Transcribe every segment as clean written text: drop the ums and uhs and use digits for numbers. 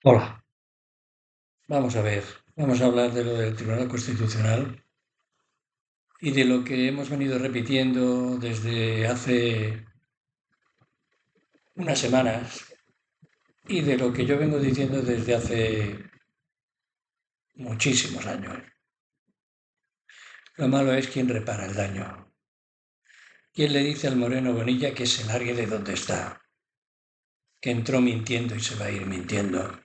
Hola, vamos a ver, vamos a hablar de lo del Tribunal Constitucional y de lo que hemos venido repitiendo desde hace unas semanas y de lo que yo vengo diciendo desde hace muchísimos años. Lo malo es quien repara el daño. ¿Quién le dice al Moreno Bonilla que se largue de donde está? Que entró mintiendo y se va a ir mintiendo.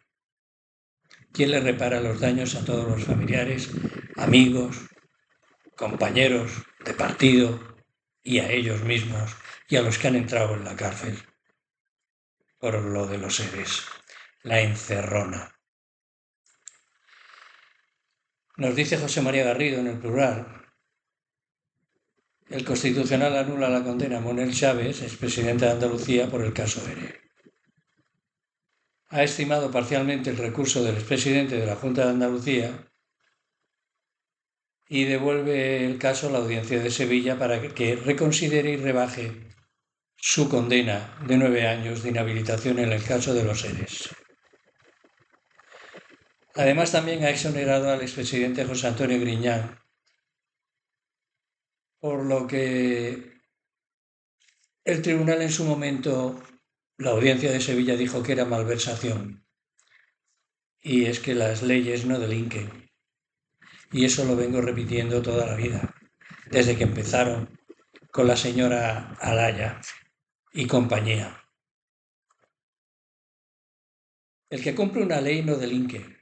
¿Quién le repara los daños a todos los familiares, amigos, compañeros de partido y a ellos mismos y a los que han entrado en la cárcel por lo de los seres? La encerrona. Nos dice José María Garrido en el plural: el Constitucional anula la condena a Monel Chávez, expresidente de Andalucía, por el caso ERE. Ha estimado parcialmente el recurso del expresidente de la Junta de Andalucía y devuelve el caso a la Audiencia de Sevilla para que reconsidere y rebaje su condena de 9 años de inhabilitación en el caso de los seres. Además, también ha exonerado al expresidente José Antonio Griñán, por lo que el tribunal en su momento, la Audiencia de Sevilla, dijo que era malversación. Y es que las leyes no delinquen. Y eso lo vengo repitiendo toda la vida, desde que empezaron con la señora Alaya y compañía. El que cumple una ley no delinque.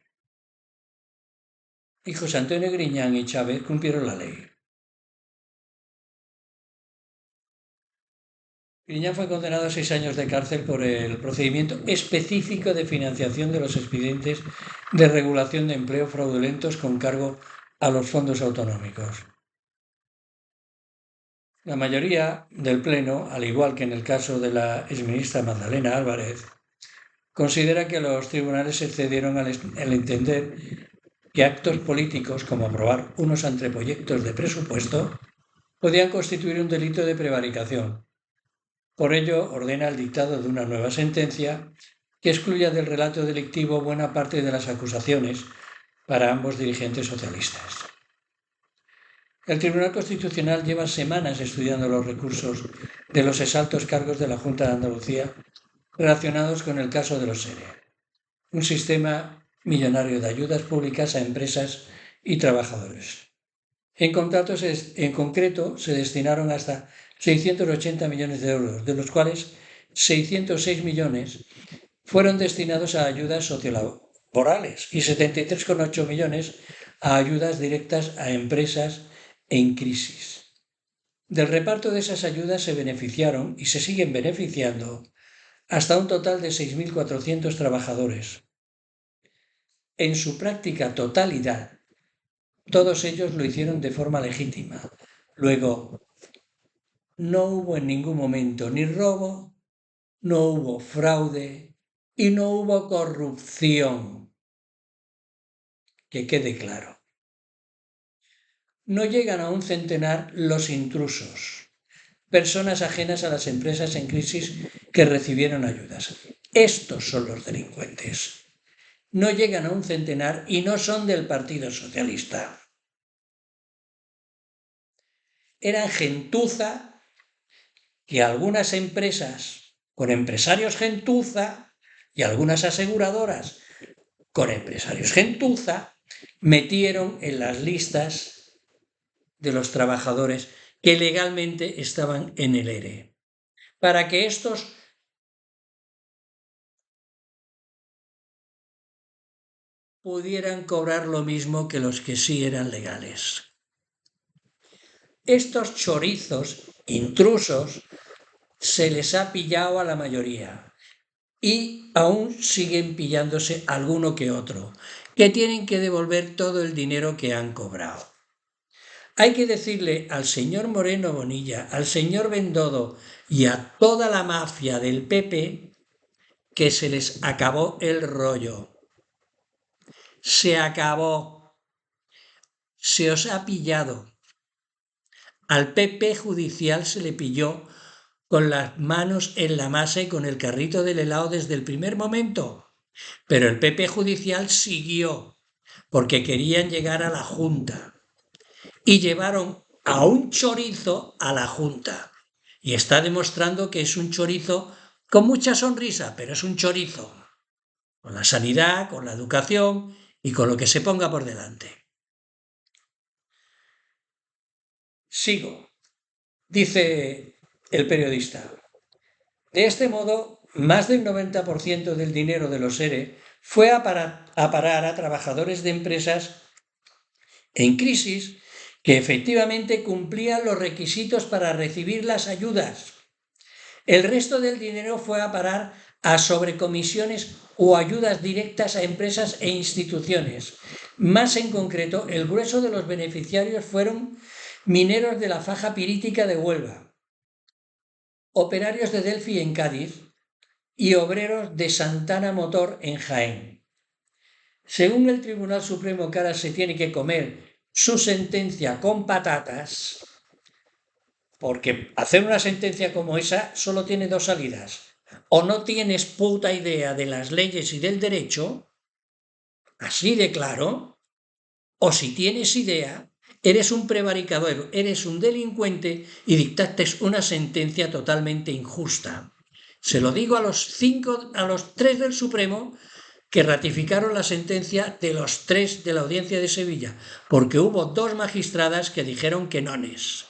Y José Antonio Griñán y Chávez cumplieron la ley. Griñán fue condenado a 6 años de cárcel por el procedimiento específico de financiación de los expedientes de regulación de empleo fraudulentos con cargo a los fondos autonómicos. La mayoría del Pleno, al igual que en el caso de la exministra Magdalena Álvarez, considera que los tribunales excedieron al entender que actos políticos, como aprobar unos anteproyectos de presupuesto, podían constituir un delito de prevaricación. Por ello, ordena el dictado de una nueva sentencia que excluya del relato delictivo buena parte de las acusaciones para ambos dirigentes socialistas. El Tribunal Constitucional lleva semanas estudiando los recursos de los exaltos cargos de la Junta de Andalucía relacionados con el caso de los SERE, un sistema millonario de ayudas públicas a empresas y trabajadores. En concreto, se destinaron hasta 680 millones de euros, de los cuales 606 millones fueron destinados a ayudas sociolaborales y 73,8 millones a ayudas directas a empresas en crisis. Del reparto de esas ayudas se beneficiaron y se siguen beneficiando hasta un total de 6.400 trabajadores. En su práctica totalidad, todos ellos lo hicieron de forma legítima. Luego, no hubo en ningún momento ni robo, no hubo fraude y no hubo corrupción. Que quede claro. No llegan a un centenar los intrusos, personas ajenas a las empresas en crisis que recibieron ayudas. Estos son los delincuentes. No llegan a un centenar y no son del Partido Socialista. Eran gentuza que algunas empresas con empresarios gentuza y algunas aseguradoras con empresarios gentuza metieron en las listas de los trabajadores que legalmente estaban en el ERE, para que estos pudieran cobrar lo mismo que los que sí eran legales. Estos chorizos, intrusos, se les ha pillado a la mayoría y aún siguen pillándose alguno que otro, que tienen que devolver todo el dinero que han cobrado. Hay que decirle al señor Moreno Bonilla, al señor Bendodo y a toda la mafia del PP que se les acabó el rollo. Se acabó. Se os ha pillado. Al PP judicial se le pilló con las manos en la masa y con el carrito del helado desde el primer momento. Pero el PP judicial siguió, porque querían llegar a la Junta. Y llevaron a un chorizo a la Junta. Y está demostrando que es un chorizo con mucha sonrisa, pero es un chorizo. Con la sanidad, con la educación y con lo que se ponga por delante. Sigo. Dice el periodista. De este modo, más del 90% del dinero de los ERE fue a parar a trabajadores de empresas en crisis que efectivamente cumplían los requisitos para recibir las ayudas. El resto del dinero fue a parar a sobrecomisiones o ayudas directas a empresas e instituciones. Más en concreto, el grueso de los beneficiarios fueron mineros de la faja pirítica de Huelva, operarios de Delphi en Cádiz y obreros de Santana Motor en Jaén. Según el Tribunal Supremo, que ahora se tiene que comer su sentencia con patatas, porque hacer una sentencia como esa solo tiene dos salidas. O no tienes puta idea de las leyes y del derecho, así de claro, o si tienes idea, eres un prevaricador, eres un delincuente y dictaste una sentencia totalmente injusta. Se lo digo a los tres del Supremo que ratificaron la sentencia de los tres de la Audiencia de Sevilla, porque hubo dos magistradas que dijeron que nones.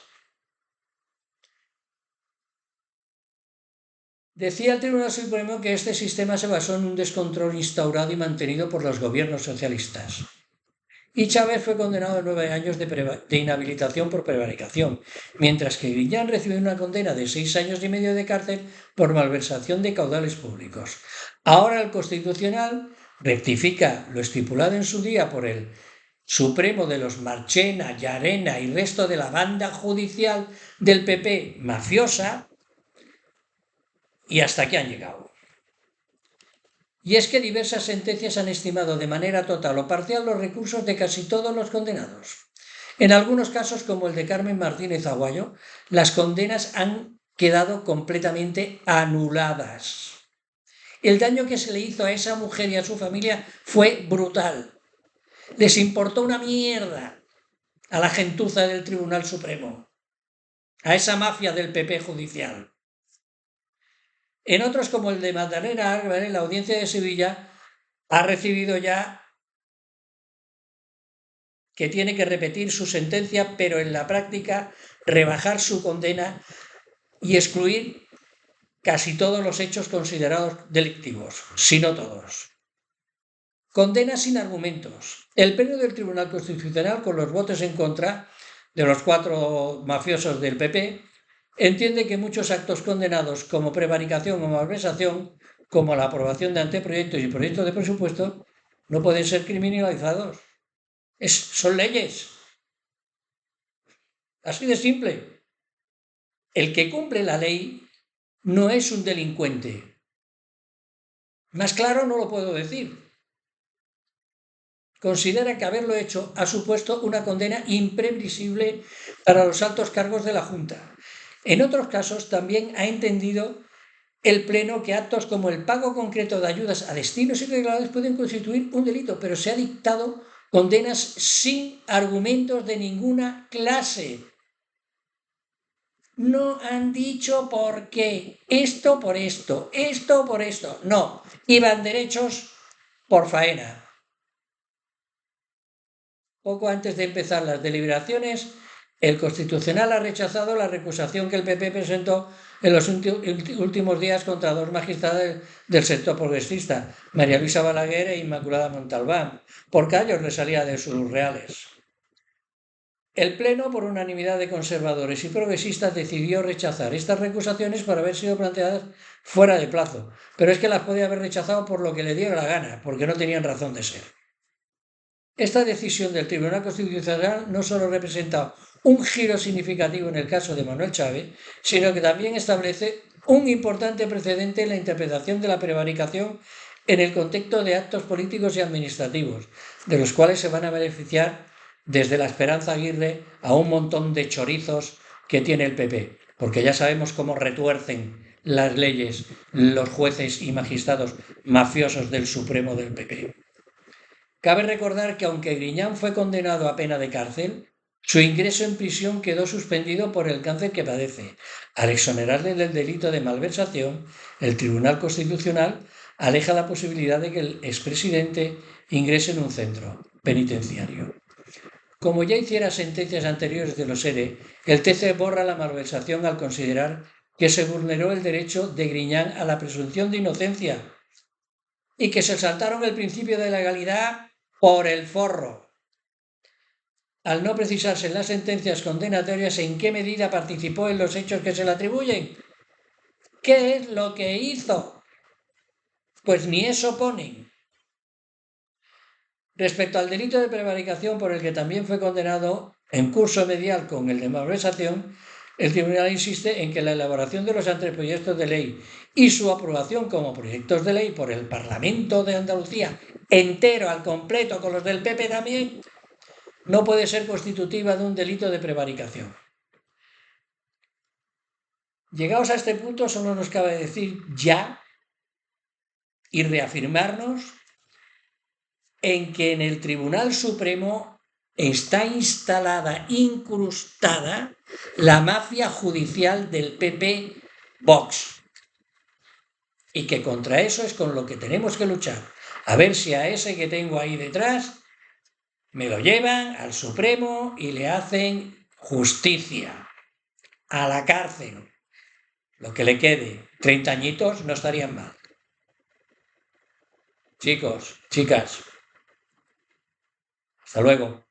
Decía el Tribunal Supremo que este sistema se basó en un descontrol instaurado y mantenido por los gobiernos socialistas. Y Chávez fue condenado a 9 años de inhabilitación por prevaricación, mientras que Griñán recibió una condena de 6 años y medio de cárcel por malversación de caudales públicos. Ahora el Constitucional rectifica lo estipulado en su día por el Supremo de los Marchena, Llarena y resto de la banda judicial del PP mafiosa, y hasta aquí han llegado. Y es que diversas sentencias han estimado de manera total o parcial los recursos de casi todos los condenados. En algunos casos, como el de Carmen Martínez Aguayo, las condenas han quedado completamente anuladas. El daño que se le hizo a esa mujer y a su familia fue brutal. Les importó una mierda a la gentuza del Tribunal Supremo, a esa mafia del PP judicial. En otros, como el de Magdalena Álvarez, la Audiencia de Sevilla ha recibido ya que tiene que repetir su sentencia, pero en la práctica rebajar su condena y excluir casi todos los hechos considerados delictivos, si no todos. Condena sin argumentos. El Pleno del Tribunal Constitucional, con los votos en contra de los 4 mafiosos del PP, entiende que muchos actos condenados como prevaricación o malversación, como la aprobación de anteproyectos y proyectos de presupuesto, no pueden ser criminalizados. Son leyes. Así de simple. El que cumple la ley no es un delincuente. Más claro no lo puedo decir. Considera que haberlo hecho ha supuesto una condena imprevisible para los altos cargos de la Junta. En otros casos también ha entendido el Pleno que actos como el pago concreto de ayudas a destinos irregulares pueden constituir un delito, pero se ha dictado condenas sin argumentos de ninguna clase. No han dicho por qué, esto por esto, esto por esto, no, iban derechos por faena. Poco antes de empezar las deliberaciones, el Constitucional ha rechazado la recusación que el PP presentó en los últimos días contra 2 magistradas del sector progresista, María Luisa Balaguer e Inmaculada Montalbán, porque a ellos les salía de sus reales. El Pleno, por unanimidad de conservadores y progresistas, decidió rechazar estas recusaciones por haber sido planteadas fuera de plazo, pero es que las podía haber rechazado por lo que le diera la gana, porque no tenían razón de ser. Esta decisión del Tribunal Constitucional no solo representa un giro significativo en el caso de Manuel Chávez, sino que también establece un importante precedente en la interpretación de la prevaricación en el contexto de actos políticos y administrativos, de los cuales se van a beneficiar desde la Esperanza Aguirre a un montón de chorizos que tiene el PP, porque ya sabemos cómo retuercen las leyes, los jueces y magistrados mafiosos del Supremo del PP. Cabe recordar que aunque Griñán fue condenado a pena de cárcel, su ingreso en prisión quedó suspendido por el cáncer que padece. Al exonerarle del delito de malversación, el Tribunal Constitucional aleja la posibilidad de que el expresidente ingrese en un centro penitenciario. Como ya hiciera sentencias anteriores de los ERE, el TC borra la malversación al considerar que se vulneró el derecho de Griñán a la presunción de inocencia y que se saltaron el principio de legalidad por el forro. Al no precisarse en las sentencias condenatorias en qué medida participó en los hechos que se le atribuyen. ¿Qué es lo que hizo? Pues ni eso ponen. Respecto al delito de prevaricación por el que también fue condenado en curso medial con el de malversación, el tribunal insiste en que la elaboración de los anteproyectos de ley y su aprobación como proyectos de ley por el Parlamento de Andalucía, entero, al completo, con los del PP también, no puede ser constitutiva de un delito de prevaricación. Llegados a este punto, solo nos cabe decir ya y reafirmarnos en que en el Tribunal Supremo está instalada, incrustada, la mafia judicial del PP Vox. Y que contra eso es con lo que tenemos que luchar. A ver si a ese que tengo ahí detrás me lo llevan al Supremo y le hacen justicia, a la cárcel. Lo que le quede, 30 añitos no estarían mal. Chicos, chicas, hasta luego.